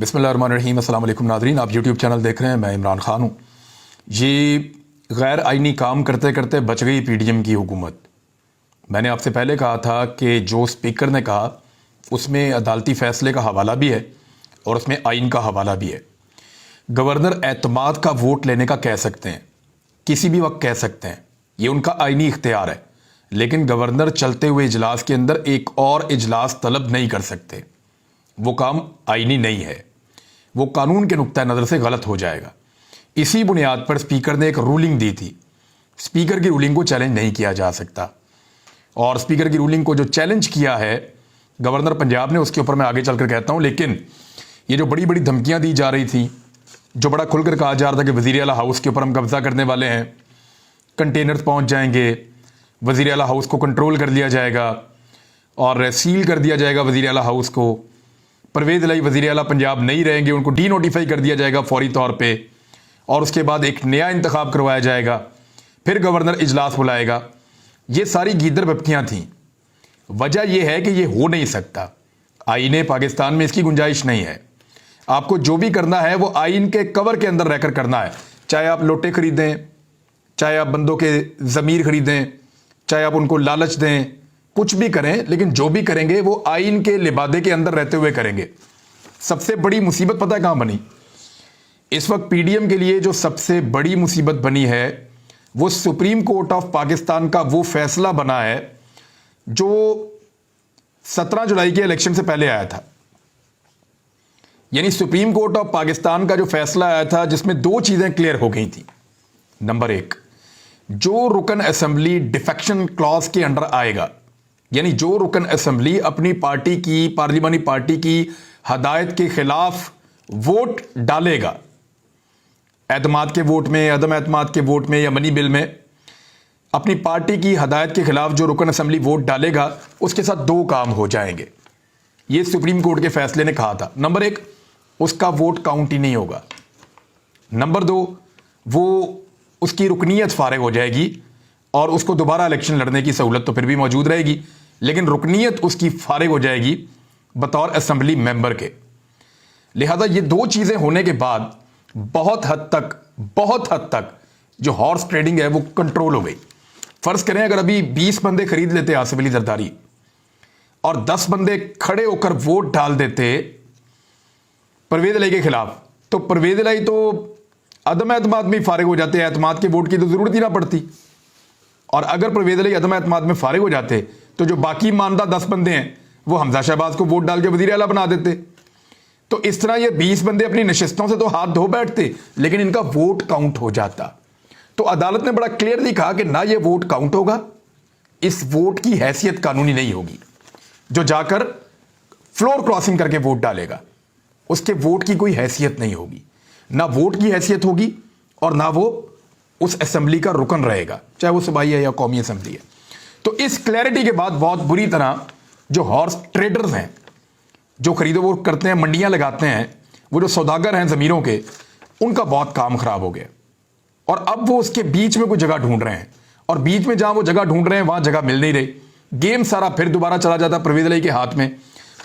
बिस्मिल्लाहिर्रहमानिर्रहीम। अस्सलाम वालेकुम नाज़रीन, आप यूट्यूब चैनल देख रहे हैं। मैं इमरान खान हूँ। ये गैर आइनी काम करते करते बच गई पीडीएम की हुकूमत। मैंने आपसे पहले कहा था कि जो स्पीकर ने कहा उसमें अदालती फ़ैसले का हवाला भी है और उसमें आइन का हवाला भी है। गवर्नर एतमाद का वोट लेने का कह सकते हैं, किसी भी वक्त कह सकते हैं, ये उनका आइनी इख्तियार है। लेकिन गवर्नर चलते हुए इजलास के अंदर एक और इजलास तलब नहीं कर सकते। वो काम आइनी नहीं है, वो कानून के नुक्ता नज़र से गलत हो जाएगा। इसी बुनियाद पर स्पीकर ने एक रूलिंग दी थी। स्पीकर की रूलिंग को चैलेंज नहीं किया जा सकता, और स्पीकर की रूलिंग को जो चैलेंज किया है गवर्नर पंजाब ने, उसके ऊपर मैं आगे चलकर कहता हूं। लेकिन ये जो बड़ी बड़ी धमकियां दी जा रही थी, जो बड़ा खुलकर कहा जा रहा था कि वज़ीर आला हाउस के ऊपर हम कब्जा करने वाले हैं, कंटेनर्स पहुंच जाएंगे, वज़ीर आला हाउस को कंट्रोल कर लिया जाएगा और सील कर दिया जाएगा वज़ीर आला हाउस को, परवेज़ इलाही वज़ीर आला पंजाब नहीं रहेंगे, उनको डी नोटिफाई कर दिया जाएगा फौरी तौर पे, और उसके बाद एक नया इंतखाब करवाया जाएगा, फिर गवर्नर इजलास बुलाएगा। ये सारी गीदर बपकियाँ थीं। वजह यह है कि ये हो नहीं सकता। आईन पाकिस्तान में इसकी गुंजाइश नहीं है। आपको जो भी करना है वो आइन के कवर के अंदर रहकर करना है। चाहे आप लोटे खरीदें, चाहे आप बंदों के ज़मीर खरीदें, चाहे आप उनको लालच दें, कुछ भी करें, लेकिन जो भी करेंगे वो आइन के लिबादे के अंदर रहते हुए करेंगे। सबसे बड़ी मुसीबत पता है कहां बनी? इस वक्त पीडीएम के लिए जो सबसे बड़ी मुसीबत बनी है वो सुप्रीम कोर्ट ऑफ पाकिस्तान का वो फैसला बना है जो 17 जुलाई के इलेक्शन से पहले आया था। यानी सुप्रीम कोर्ट ऑफ पाकिस्तान का जो फैसला आया था जिसमें दो चीजें क्लियर हो गई थी। नंबर एक, जो रुकन असेंबली डिफेक्शन क्लॉज के अंडर आएगा, यानी जो रुकन असेंबली अपनी पार्टी की, पार्लिमानी पार्टी की हदायत के खिलाफ वोट डालेगा, एतमाद के वोट में, अदम एतमाद के वोट में या मनी बिल में, अपनी पार्टी की हदायत के खिलाफ जो रुकन असेंबली वोट डालेगा उसके साथ दो काम हो जाएंगे। ये सुप्रीम कोर्ट के फैसले ने कहा था। नंबर एक, उसका वोट काउंट ही नहीं होगा। नंबर दो, वो उसकी रुकनीयत फारिग हो जाएगी और उसको दोबारा इलेक्शन लड़ने की सहूलत तो फिर भी मौजूद रहेगी, लेकिन रुकनीयत उसकी फारिग हो जाएगी बतौर असेंबली मेंबर के। लिहाजा ये दो चीजें होने के बाद बहुत हद तक जो हॉर्स ट्रेडिंग है वो कंट्रोल हो गई। फर्ज करें अगर अभी 20 बंदे खरीद लेते आसिफ अली जरदारी और 10 बंदे खड़े होकर वोट डाल देते परवेज इलाही के खिलाफ, तो परवेज इलाही तो अदम एतमाद में फारिग हो जाते, एतमाद के वोट की तो जरूरत ही ना पड़ती। और अगर परवेज इलाही अदम एतमाद में फारिग हो जाते तो जो बाकी ईमानदार 10 बंदे हैं वो हमजा शहबाज को वोट डाल के वज़ीर आला बना देते। तो इस तरह ये 20 बंदे अपनी नशिस्तों से तो हाथ धो बैठते, लेकिन इनका वोट काउंट हो जाता। तो अदालत ने बड़ा क्लियरली कहा कि ना ये वोट काउंट होगा, इस वोट की हैसियत कानूनी नहीं होगी। जो जाकर फ्लोर क्रॉसिंग करके वोट डालेगा उसके वोट की कोई हैसियत नहीं होगी। ना वोट की हैसियत होगी और ना वो उस असेंबली का रुकन रहेगा, चाहे वो सूबाई है या कौमी असेंबली है। तो इस क्लैरिटी के बाद बहुत बुरी तरह जो हॉर्स ट्रेडर्स हैं, जो खरीदो वो करते हैं, मंडियां लगाते हैं, वो जो सौदागर हैं ज़मीरों के, उनका बहुत काम खराब हो गया। और अब वो उसके बीच में कोई जगह ढूंढ रहे हैं, और बीच में जहां वो जगह ढूंढ रहे हैं वहां जगह मिल नहीं रही। गेम सारा फिर दोबारा चला जाता परवेज इलाही के हाथ में।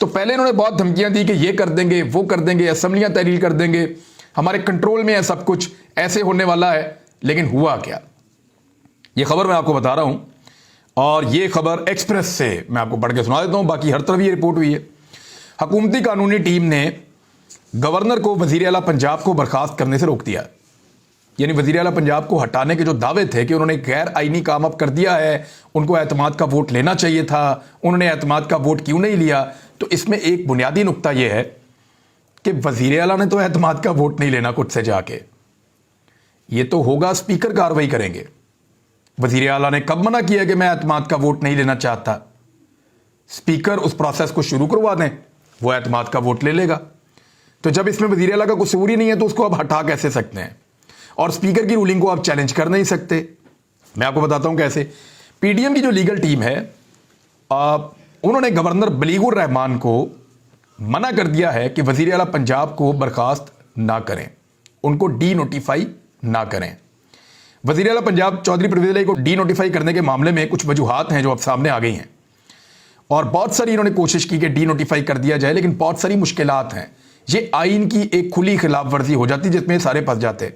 तो पहले इन्होंने बहुत धमकियां दी कि ये कर देंगे, वो कर देंगे, असेंबलियां तहरीर कर देंगे, हमारे कंट्रोल में है सब कुछ, ऐसे होने वाला है। लेकिन हुआ क्या? ये खबर मैं आपको बता रहा हूं, और ये खबर एक्सप्रेस से मैं आपको पढ़ के सुना देता हूं, बाकी हर तरफ ये रिपोर्ट हुई है। हुकूमती कानूनी टीम ने गवर्नर को वज़ीर आला पंजाब को बर्खास्त करने से रोक दिया। यानी वज़ीर आला पंजाब को हटाने के जो दावे थे कि उन्होंने गैर आईनी काम अब कर दिया है, उनको एतमाद का वोट लेना चाहिए था, उन्होंने एतमाद का वोट क्यों नहीं लिया? तो इसमें एक बुनियादी नुक्ता यह है कि वज़ीर आला ने तो एतमाद का वोट नहीं लेना खुद से जाके, ये तो होगा स्पीकर कार्रवाई करेंगे। वज़ीर आला ने कब मना किया कि मैं एतमाद का वोट नहीं लेना चाहता? स्पीकर उस प्रोसेस को शुरू करवा दें, वो एतमाद का वोट ले लेगा। तो जब इसमें वज़ीर आला का कसूर ही नहीं है तो उसको आप हटा कैसे सकते हैं? और स्पीकर की रूलिंग को आप चैलेंज कर नहीं सकते। मैं आपको बताता हूं कैसे। पीडीएम की जो लीगल टीम है, उन्होंने गवर्नर बलीगुर रहमान को मना कर दिया है कि वज़ीर आला पंजाब को बर्खास्त ना करें, उनको डी नोटिफाई ना करें। वज़ीर आला पंजाब चौधरी परवेज़ इलाही को डी नोटिफाई करने के मामले में कुछ वजूहात हैं जो अब सामने आ गई हैं, और बहुत सारी इन्होंने कोशिश की कि डी नोटिफाई कर दिया जाए, लेकिन बहुत सारी मुश्किलात हैं। ये आइन की एक खुली खिलाफ वर्जी हो जाती जिसमें सारे फंस जाते।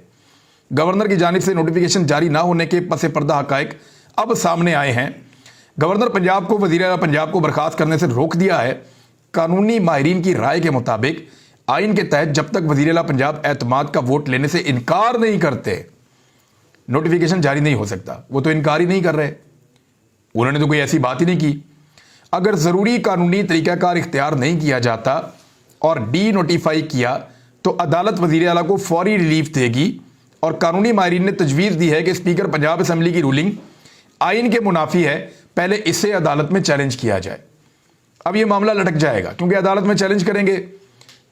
गवर्नर की जानिब से नोटिफिकेशन जारी ना होने के पस पर्दा हकायक अब सामने आए हैं। गवर्नर पंजाब को वज़ीर आला पंजाब को बर्खास्त करने से रोक दिया है। कानूनी माहिरीन की राय के मुताबिक आइन के तहत जब तक वज़ीर आला पंजाब एतमाद का वोट लेने से इनकार नहीं करते, नोटिफिकेशन जारी नहीं हो सकता। वो तो इनकार ही नहीं कर रहे, उन्होंने तो कोई ऐसी बात ही नहीं की। अगर ज़रूरी कानूनी तरीक़ाकार इख्तियार नहीं किया जाता और डी नोटिफाई किया तो अदालत वज़ीर आला को फौरी रिलीफ देगी। और कानूनी माहिरीन ने तजवीज़ दी है कि स्पीकर पंजाब असम्बली की रूलिंग आइन के मुनाफी है, पहले इसे अदालत में चैलेंज किया जाए। अब यह मामला लटक जाएगा क्योंकि अदालत में चैलेंज करेंगे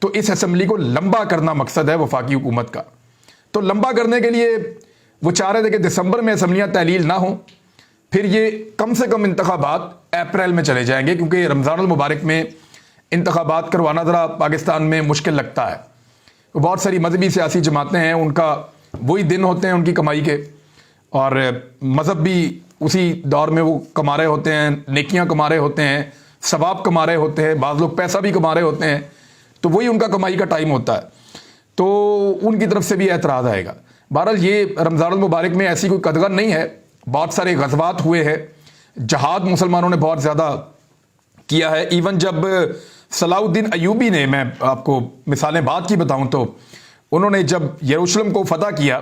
तो इस असम्बली को लंबा करना मकसद है वफाकी हुकूमत का। तो लंबा करने के लिए वो चाह रहे थे कि दिसंबर में असम्बलियाँ तहलील ना हो, फिर ये कम से कम इंतखाबात अप्रैल में चले जाएंगे क्योंकि रमज़ानुल मुबारक में इंतखाबात करवाना ज़रा पाकिस्तान में मुश्किल लगता है। बहुत सारी मजहबी सियासी जमातें हैं, उनका वही दिन होते हैं उनकी कमाई के, और मज़हब भी उसी दौर में वो कमा रहे होते हैं, नेकियां कमा रहे होते हैं, सवाब कमा रहे होते हैं, बाज़ लोग पैसा भी कमा रहे होते हैं, तो वही उनका कमाई का टाइम होता है। तो उनकी तरफ से भी एतराज़ आएगा। बहरहाल ये रमज़ानुल मुबारक में ऐसी कोई कदगन नहीं है, बहुत सारे गज़वात हुए हैं, जहाद मुसलमानों ने बहुत ज़्यादा किया है। इवन जब सलाउद्दीन अयूबी ने, मैं आपको मिसालें बात की बताऊं तो उन्होंने जब यरूशलेम को फतह किया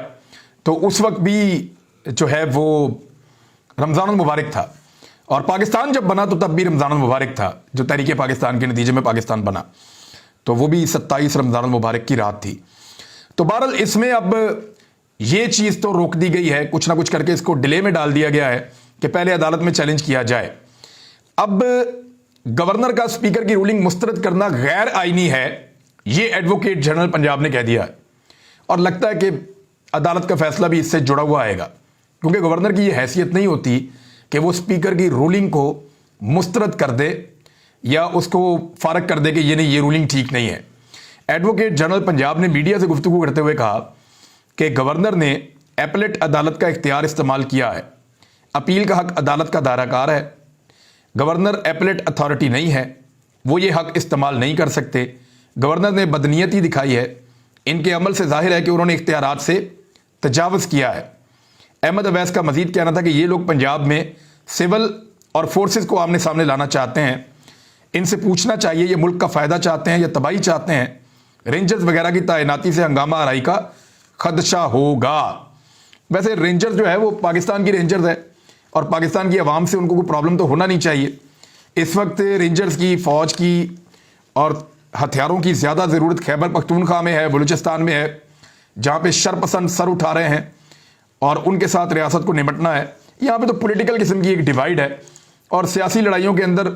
तो उस वक्त भी जो है वो रमज़ानुल मुबारक था, और पाकिस्तान जब बना तो तब भी रमज़ानुल मुबारक था। जो तहरीक पाकिस्तान के नतीजे में पाकिस्तान बना तो वो भी 27 रमज़ानुल मुबारक की रात थी। तो बहरहाल इसमें अब ये चीज़ तो रोक दी गई है, कुछ ना कुछ करके इसको डिले में डाल दिया गया है कि पहले अदालत में चैलेंज किया जाए। अब गवर्नर का स्पीकर की रूलिंग मुस्तरद करना गैर आईनी है, ये एडवोकेट जनरल पंजाब ने कह दिया है, और लगता है कि अदालत का फैसला भी इससे जुड़ा हुआ आएगा क्योंकि गवर्नर की ये हैसियत नहीं होती कि वो स्पीकर की रूलिंग को मुस्तरद कर दे या उसको फारग कर दे कि ये नहीं, ये रूलिंग ठीक नहीं है। एडवोकेट जनरल पंजाब ने मीडिया से गुफ्तगू करते हुए कहा कि गवर्नर ने एपलेट अदालत का इख्तियार इस्तेमाल किया है, अपील का हक अदालत का दायराकार है, गवर्नर एपलेट अथॉरिटी नहीं है, वो ये हक इस्तेमाल नहीं कर सकते। गवर्नर ने बदनीयती दिखाई है, इनके अमल से जाहिर है कि उन्होंने इख्तियारात से तजावज़ किया है। अहमद अवैस का मजीद कहना था कि ये लोग पंजाब में सिविल और फोर्सेस को आमने सामने लाना चाहते हैं, इनसे पूछना चाहिए ये मुल्क का फ़ायदा चाहते हैं या तबाही चाहते हैं। रेंजर्स वगैरह की तैनाती से हंगामा आराई का खदशा होगा। वैसे रेंजर्स जो है वो पाकिस्तान की रेंजर्स है और पाकिस्तान की आवाम से उनको कोई प्रॉब्लम तो होना नहीं चाहिए। इस वक्त रेंजर्स की, फ़ौज की और हथियारों की ज़्यादा ज़रूरत खैबर पख्तूनख्वा में है, बलूचिस्तान में है, जहाँ पे शरपसंद सर उठा रहे हैं और उनके साथ रियासत को निपटना है। यहाँ पे तो पॉलिटिकल किस्म की एक डिवाइड है और सियासी लड़ाइयों के अंदर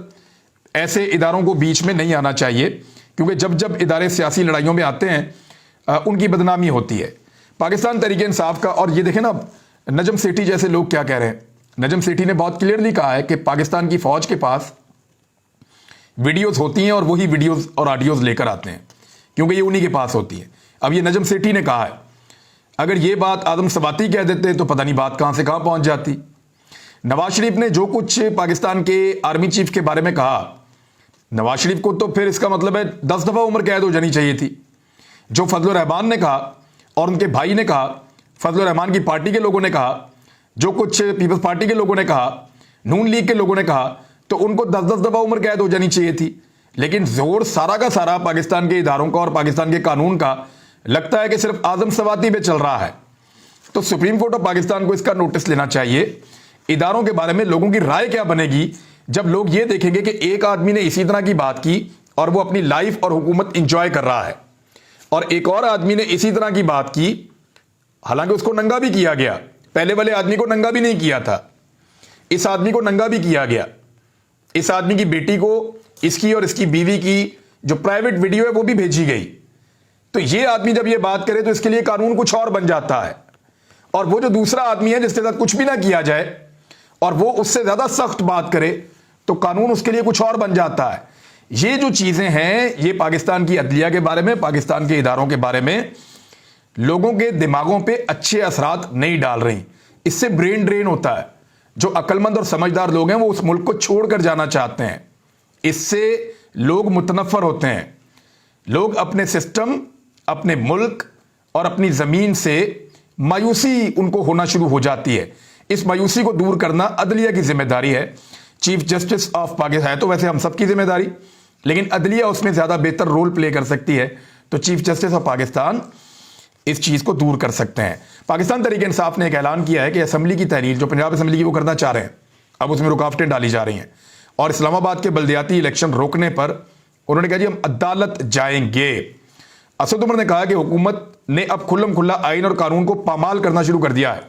ऐसे इदारों को बीच में नहीं आना चाहिए क्योंकि जब जब इदारे सियासी लड़ाइयों में आते हैं उनकी बदनामी होती है। पाकिस्तान तहरीक इंसाफ का, और ये देखें ना, नजम सेठी जैसे लोग क्या कह रहे हैं। नजम सेठी ने बहुत क्लियरली कहा है कि पाकिस्तान की फ़ौज के पास वीडियोस होती हैं और वही वीडियोस और ऑडियोज लेकर आते हैं क्योंकि ये उन्हीं के पास होती है। अब ये नजम सेठी ने कहा है, अगर ये बात आदम सबाती कह देते तो पता नहीं बात कहाँ से कहाँ पहुँच जाती। नवाज शरीफ ने जो कुछ पाकिस्तान के आर्मी चीफ के बारे में कहा, नवाज शरीफ को तो फिर इसका मतलब है 10 दफ़ा उम्र कैद हो जानी चाहिए थी। जो फजलुर रहमान ने कहा और उनके भाई ने कहा, फजलुर रहमान की पार्टी के लोगों ने कहा, जो कुछ पीपल्स पार्टी के लोगों ने कहा, नून लीग के लोगों ने कहा, तो उनको 10-10 दफ़ा उम्र कैद हो जानी चाहिए थी। लेकिन जोर सारा का सारा पाकिस्तान के इदारों का और पाकिस्तान के कानून का लगता है कि सिर्फ आजम सवाती पे चल रहा है। तो सुप्रीम कोर्ट ऑफ पाकिस्तान को इसका नोटिस लेना चाहिए। इदारों के बारे में लोगों की राय क्या बनेगी जब लोग ये देखेंगे कि एक आदमी ने इसी तरह की बात की और वो अपनी लाइफ और हुकूमत इंजॉय कर रहा है, और एक और आदमी ने इसी तरह की बात की, हालांकि उसको नंगा भी किया गया, पहले वाले आदमी को नंगा भी नहीं किया था, इस आदमी को नंगा भी किया गया। इस आदमी की बेटी को, इसकी और इसकी बीवी की जो प्राइवेट वीडियो है वो भी भेजी गई। तो ये आदमी जब ये बात करे तो इसके लिए कानून कुछ और बन जाता है, और वो जो दूसरा आदमी है जिसके साथ कुछ भी ना किया जाए और वो उससे ज्यादा सख्त बात करे तो कानून उसके लिए कुछ और बन जाता है। ये जो चीजें हैं ये पाकिस्तान की अदलिया के बारे में, पाकिस्तान के इदारों के बारे में लोगों के दिमागों पे अच्छे असरात नहीं डाल रही। इससे ब्रेन ड्रेन होता है। जो अक्लमंद और समझदार लोग हैं वो उस मुल्क को छोड़कर जाना चाहते हैं। इससे लोग मुतनफ़र होते हैं। लोग अपने सिस्टम, अपने मुल्क और अपनी ज़मीन से मायूसी उनको होना शुरू हो जाती है। इस मायूसी को दूर करना अदलिया की जिम्मेदारी है। चीफ जस्टिस ऑफ पाकिस्तान है तो वैसे हम सब की जिम्मेदारी, लेकिन अदलिया उसमें ज़्यादा बेहतर रोल प्ले कर सकती है। तो चीफ जस्टिस ऑफ पाकिस्तान इस चीज़ को दूर कर सकते हैं। पाकिस्तान तहरीक इंसाफ ने एक ऐलान किया है कि असम्बली की तहरीर जो पंजाब असम्बली की वो करना चाह रहे हैं, अब उसमें रुकावटें डाली जा रही हैं। और इस्लामाबाद के बल्दियाती इलेक्शन रोकने पर उन्होंने कहा जी हम अदालत जाएंगे। असद उमर ने कहा कि हुकूमत ने अब खुल्लम खुल्ला आइन और कानून को पामाल करना शुरू कर दिया है।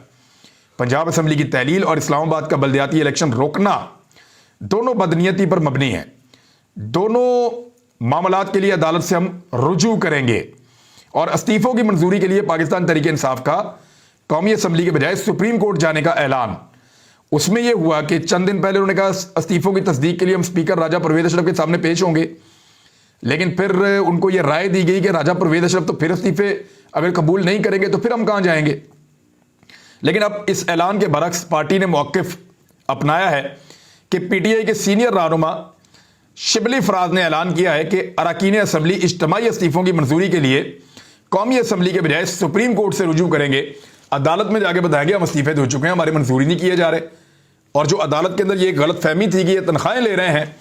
पंजाब असम्बली की तहलील और इस्लामाबाद का बल्दियाती इलेक्शन रोकना दोनों बदनीयती पर मबनी है। दोनों मामलात के लिए अदालत से हम रुजू करेंगे। और इस्तीफों की मंजूरी के लिए पाकिस्तान तहरीक इंसाफ का कौमी असम्बली के बजाय सुप्रीम कोर्ट जाने का ऐलान। उसमें यह हुआ कि चंद दिन पहले उन्होंने कहा इस्तीफों की तस्दीक के लिए हम स्पीकर राजा परवेज अशरफ के सामने पेश होंगे, लेकिन फिर उनको यह राय दी गई कि राजा परवेज अशरफ तो फिर इस्तीफे अगर कबूल नहीं करेंगे तो फिर हम कहां जाएंगे। लेकिन अब इस ऐलान के बरक्स पार्टी ने मौक़िफ़ अपनाया है कि पीटीआई के सीनियर रहनुमा शिबली फराज ने ऐलान किया है कि अरकान असम्बली इज्तिमाई इस्तीफों की मंजूरी के लिए कौमी असम्बली के बजाय सुप्रीम कोर्ट से रुजू करेंगे। अदालत में जाके बताएंगे हम इस्तीफे दे चुके हैं, हमारी मंजूरी नहीं किए जा रहे। और जो अदालत के अंदर ये गलत फहमी थी कि ये तनख्वाहें ले रहे हैं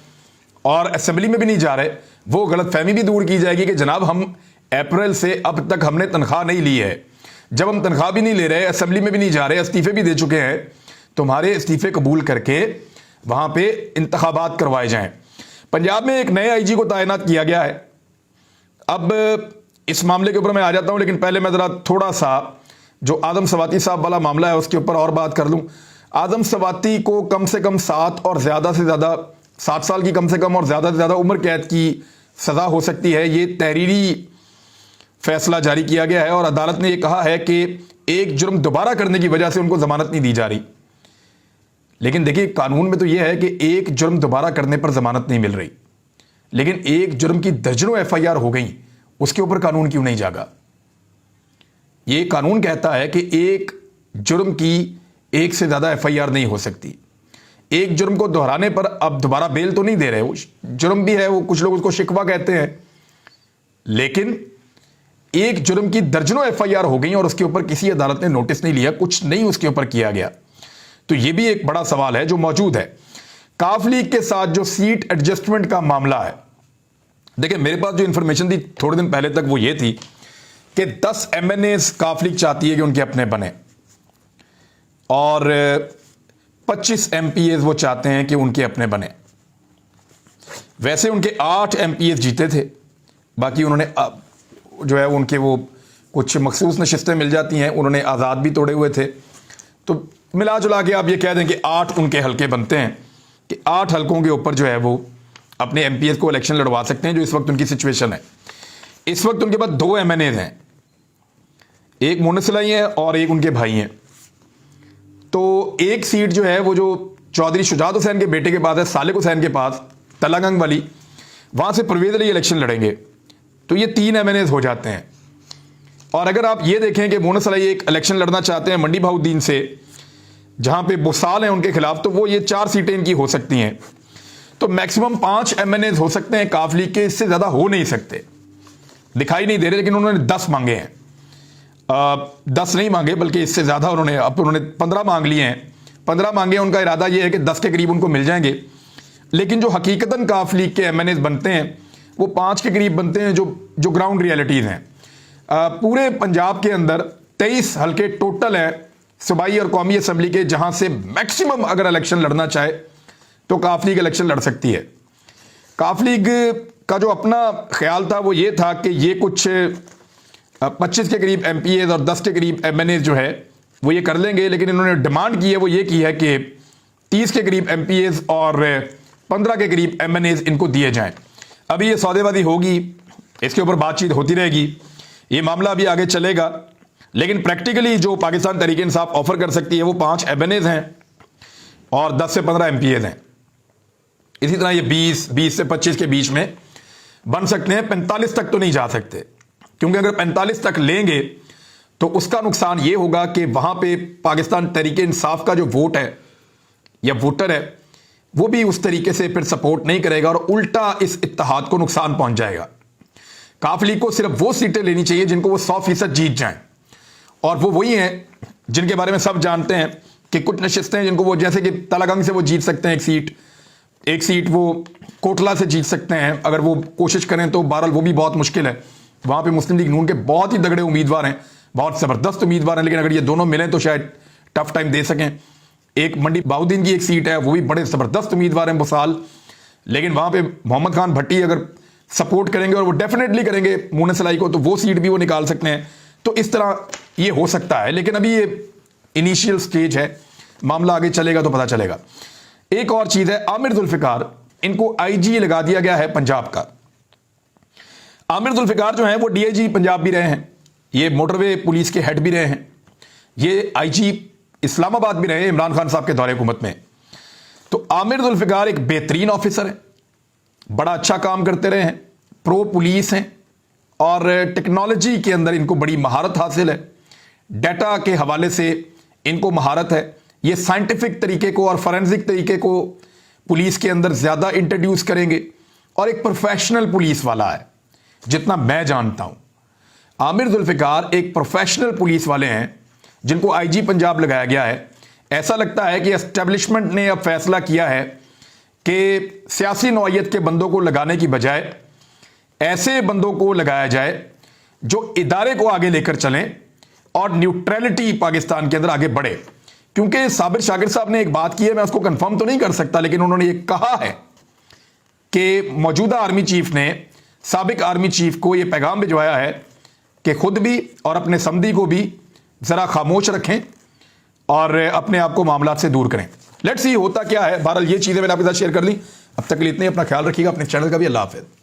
और असम्बली में भी नहीं जा रहे, वो गलत फहमी भी दूर की जाएगी कि जनाब हम अप्रैल से अब तक हमने तनख्वाह नहीं ली है। जब हम तनख्वाह भी नहीं ले रहे, असम्बली में भी नहीं जा रहे, इस्तीफे भी दे चुके हैं, तुम्हारे इस्तीफे कबूल करके वहां पे इंतखाबात करवाए जाएं। पंजाब में एक नए आईजी को तैनात किया गया है। अब इस मामले के ऊपर मैं आ जाता हूं, लेकिन पहले मैं जरा थोड़ा सा जो आदम सवाती साहब वाला मामला है उसके ऊपर और बात कर लूं। आदम सवाती को कम से कम 7 और ज़्यादा से ज़्यादा 7 साल की कम से कम और ज़्यादा से ज़्यादा उम्र कैद की सज़ा हो सकती है। ये तहरीरी फैसला जारी किया गया है और अदालत ने यह कहा है कि एक जुर्म दोबारा करने की वजह से उनको जमानत नहीं दी जा रही। लेकिन देखिए कानून में तो यह है कि एक जुर्म दोबारा करने पर जमानत नहीं मिल रही, लेकिन एक जुर्म की दर्जनों एफआईआर हो गई, उसके ऊपर कानून क्यों नहीं जागा। यह कानून कहता है कि एक जुर्म की एक से ज्यादा एफआईआर नहीं हो सकती। एक जुर्म को दोहराने पर अब दोबारा बेल तो नहीं दे रहे, वो जुर्म भी है, वो कुछ लोग उसको शिकवा कहते हैं, लेकिन एक जुर्म की दर्जनों एफआईआर हो गई और उसके ऊपर किसी अदालत ने नोटिस नहीं लिया, कुछ नहीं उसके ऊपर किया गया। तो यह भी एक बड़ा सवाल है जो मौजूद है। काफ लीग के साथ जो सीट एडजस्टमेंट का मामला है, देखिए मेरे पास जो इंफॉर्मेशन थी थोड़े दिन पहले तक वो ये थी कि 10 एमएनएस काफ लीग चाहती है कि उनके अपने बने और 25 एमपीएस वो चाहते हैं कि उनके अपने बने। वैसे उनके 8 एमपीएस जीते थे, बाकी उन्होंने जो है उनके वो कुछ मखसूस नशिस्तें मिल जाती हैं, उन्होंने आज़ाद भी तोड़े हुए थे। तो मिला जुला के आप ये कह दें कि 8 उनके हलके बनते हैं कि 8 हलकों के ऊपर जो है वो अपने एमपीएस को इलेक्शन लड़वा सकते हैं, जो इस वक्त उनकी सिचुएशन है। इस वक्त उनके पास 2 एमएनएज हैं, एक मुनसलाई है और एक उनके भाई हैं। तो एक सीट जो है वो जो चौधरी शुजात हुसैन के बेटे के पास है, सालिक हुसैन के पास, तलागंग वाली, वहां से परवेज अली इलेक्शन लड़ेंगे। तो ये 3 एमएनएज हो जाते हैं। और अगर आप ये देखें कि मुनसलाई एक इलेक्शन लड़ना चाहते हैं मंडी बहाउद्दीन से, जहां पे बुसाल हैं उनके खिलाफ, तो वो ये 4 सीटें इनकी हो सकती हैं। तो मैक्सिमम 5 एमएनएज हो सकते हैं काफ लीग के, इससे ज्यादा हो नहीं सकते, दिखाई नहीं दे रहे। लेकिन उन्होंने 10 मांगे हैं, 10 नहीं मांगे बल्कि इससे ज्यादा उन्होंने 15 मांग लिए हैं। 15 मांगे, उनका इरादा यह है कि 10 के करीब उनको मिल जाएंगे। लेकिन जो हकीकतन काफ लीग के एमएनएज बनते हैं वो 5 के करीब बनते हैं, जो ग्राउंड रियलिटीज हैं। पूरे पंजाब के अंदर 23 हल्के टोटल हैं सूबाई और कौमी असम्बली के, जहां से मैक्सिमम अगर इलेक्शन लड़ना चाहे तो काफ लीग इलेक्शन लड़ सकती है। काफ लीग का जो अपना ख्याल था वो ये था कि ये कुछ 25 के करीब एमपीएज और 10 के करीब एमएनए जो है वो ये कर लेंगे। लेकिन इन्होंने डिमांड की है वो ये की है कि 30 के करीब एमपीएज और 15 के करीब एमएनएज इनको दिए जाएं। अभी ये सौदेबाजी होगी, इसके ऊपर बातचीत होती रहेगी, ये मामला अभी आगे चलेगा। लेकिन प्रैक्टिकली जो पाकिस्तान तहरीक इंसाफ ऑफर कर सकती है वो 5 एमएनएज हैं और 10 से 15 एमपीएज हैं। इसी तरह ये 20 से 25 के बीच में बन सकते हैं। 45 तक तो नहीं जा सकते, क्योंकि अगर 45 तक लेंगे तो उसका नुकसान ये होगा कि वहां पे पाकिस्तान तहरीक इंसाफ का जो वोट है या वोटर है वो भी उस तरीके से फिर सपोर्ट नहीं करेगा और उल्टा इस इत्तेहाद को नुकसान पहुंच जाएगा। काफ लीग को सिर्फ वो सीटें लेनी चाहिए जिनको वो 100% जीत जाएं, और वो वही हैं जिनके बारे में सब जानते हैं कि कुछ नशिस्तें हैं जिनको वो, जैसे कि तलागंग से वो जीत सकते हैं एक सीट वो कोटला से जीत सकते हैं अगर वो कोशिश करें तो। बहरहाल वो भी बहुत मुश्किल है, वहां पे मुस्लिम लीग नून के बहुत ही तगड़े उम्मीदवार हैं, बहुत जबरदस्त उम्मीदवार हैं, लेकिन अगर ये दोनों मिलें तो शायद टफ टाइम दे सकें। एक मंडी बाउद्दीन की एक सीट है, वो भी बड़े जबरदस्त उम्मीदवार हैं बुसाल, लेकिन वहां पे मोहम्मद खान भट्टी अगर सपोर्ट करेंगे, और वो डेफिनेटली करेंगे मूनस सलाई को, तो वो सीट भी वो निकाल सकते हैं। तो इस तरह ये हो सकता है, लेकिन अभी ये इनिशियल स्टेज है, मामला आगे चलेगा तो पता चलेगा। एक और चीज है, आमिर जुल्फिकार, इनको आईजी लगा दिया गया है पंजाब का। आमिर जुल्फिकार जो है वो डीआईजी पंजाब भी रहे हैं, ये मोटरवे पुलिस के हेड भी रहे हैं, ये आईजी इस्लामाबाद भी रहे हैं इमरान खान साहब के दौरे हुकूमत में। तो आमिर जुल्फिकार एक बेहतरीन ऑफिसर है, बड़ा अच्छा काम करते रहे हैं, प्रो पुलिस हैं, और टेक्नोलॉजी के अंदर इनको बड़ी महारत हासिल है, डाटा के हवाले से इनको महारत है। ये साइंटिफिक तरीके को और फॉरेंसिक तरीके को पुलिस के अंदर ज्यादा इंट्रोड्यूस करेंगे, और एक प्रोफेशनल पुलिस वाला है जितना मैं जानता हूं। आमिर जुल्फिकार एक प्रोफेशनल पुलिस वाले हैं जिनको आईजी पंजाब लगाया गया है। ऐसा लगता है कि एस्टेब्लिशमेंट ने अब फैसला किया है कि सियासी नौइयत के बंदों को लगाने की बजाय ऐसे बंदों को लगाया जाए जो इदारे को आगे लेकर चलें और न्यूट्रलिटी पाकिस्तान के अंदर आगे बढ़े। क्योंकि साबिर शाकिर साहब ने एक बात की है, मैं उसको कंफर्म तो नहीं कर सकता, लेकिन उन्होंने ये कहा है कि मौजूदा आर्मी चीफ ने साबिक आर्मी चीफ को यह पैगाम भिजवाया है कि खुद भी और अपने समधी को भी जरा खामोश रखें और अपने आप को मामलात से दूर करें। लेट्स सी होता क्या है। बहरहाल ये चीजें मैंने आपके साथ शेयर कर ली। अब तक के लिए इतने, अपना ख्याल रखिएगा, अपने चैनल का भी। अल्लाह हाफिज़।